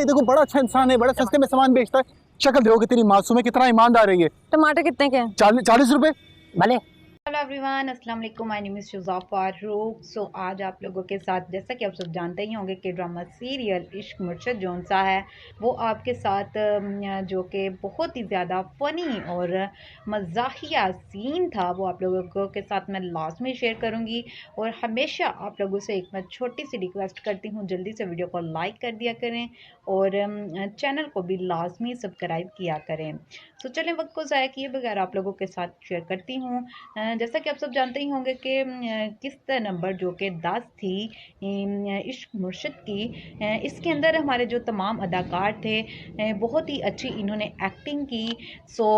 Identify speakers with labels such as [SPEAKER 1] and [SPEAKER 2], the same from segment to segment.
[SPEAKER 1] भाई देखो बड़ा अच्छा इंसान है, बड़ा सस्ते में सामान बेचता है। शक्ल देखो कितनी मासूम है, कितना ईमानदार है ये।
[SPEAKER 2] टमाटर कितने के हैं?
[SPEAKER 1] 40 रुपए भले।
[SPEAKER 3] हेलो एवरीवन, अस्सलाम वालेकुम। My name is Shuja Farooq. So आज आप लोगों के साथ, जैसा कि आप सब जानते ही होंगे कि ड्रामा सीरियल इश्क मुर्शद जौन सा है वो आपके साथ जो कि बहुत ही ज़्यादा फ़नी और मज़ाहिया सीन था वो आप लोगों के साथ मैं लाजमी शेयर करूँगी। और हमेशा आप लोगों से एक मैं छोटी सी रिक्वेस्ट करती हूँ, जल्दी से वीडियो को लाइक कर दिया करें और चैनल को भी लाजमी सब्सक्राइब किया करें। तो चलें वक्त को ज़ाया किए बगैर आप लोगों के साथ शेयर करती हूँ। जैसा कि आप सब जानते ही होंगे कि किस्त नंबर जो कि 10 थी इश्क मुर्शद की, इसके अंदर हमारे जो तमाम अदाकार थे बहुत ही अच्छी इन्होंने एक्टिंग की। सो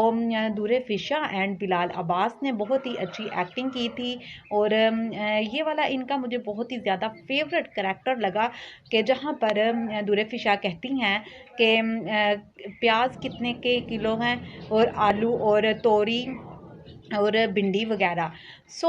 [SPEAKER 3] दूरे फिशा एंड बिलाल अब्बास ने बहुत ही अच्छी एक्टिंग की थी। और ये वाला इनका मुझे बहुत ही ज़्यादा फेवरेट करैक्टर लगा कि जहाँ पर दूरे फिशा कहती हैं कि प्याज कितने के किलो हैं और आलू और तोरी और भिंडी वगैरह। सो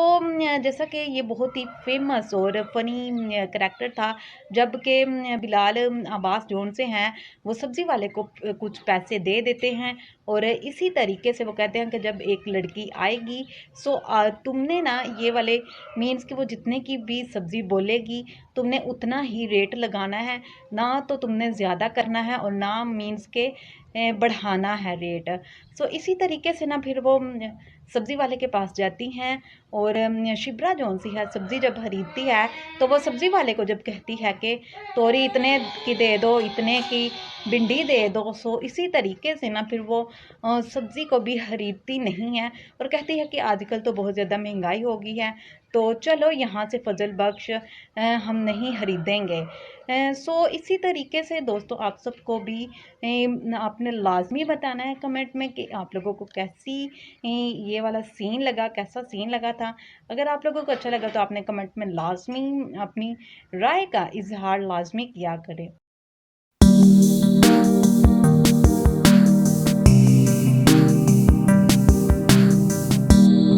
[SPEAKER 3] जैसा कि ये बहुत ही फेमस और फ़नी करैक्टर था, जब कि बिलाल अब्बास जोन से हैं वो सब्ज़ी वाले को कुछ पैसे दे देते हैं और इसी तरीके से वो कहते हैं कि जब एक लड़की आएगी सो तुमने ना ये वाले मीन्स कि वो जितने की भी सब्ज़ी बोलेगी तुमने उतना ही रेट लगाना है, ना तो तुमने ज़्यादा करना है और ना मीन्स के बढ़ाना है रेट। सो इसी तरीके से ना फिर वो सब्ज़ी वाले के पास जाती हैं और शिब्रा जौन सी है सब्ज़ी जब खरीदती है तो वो सब्ज़ी वाले को जब कहती है कि तोरी इतने की दे दो, इतने की भिंडी दे दो। सो इसी तरीके से ना फिर वो सब्ज़ी को भी खरीदती नहीं है और कहती है कि आजकल तो बहुत ज़्यादा महंगाई हो गई है तो चलो यहाँ से फजल बख्श हम नहीं खरीदेंगे। सो इसी तरीके से दोस्तों आप सबको भी आपने लाजमी बताना है कमेंट में कि आप लोगों को कैसी ये वाला सीन लगा, कैसा सीन लगा था। अगर आप लोगों को अच्छा लगा तो आपने कमेंट में लाजमी अपनी राय का इजहार लाजमी किया करें।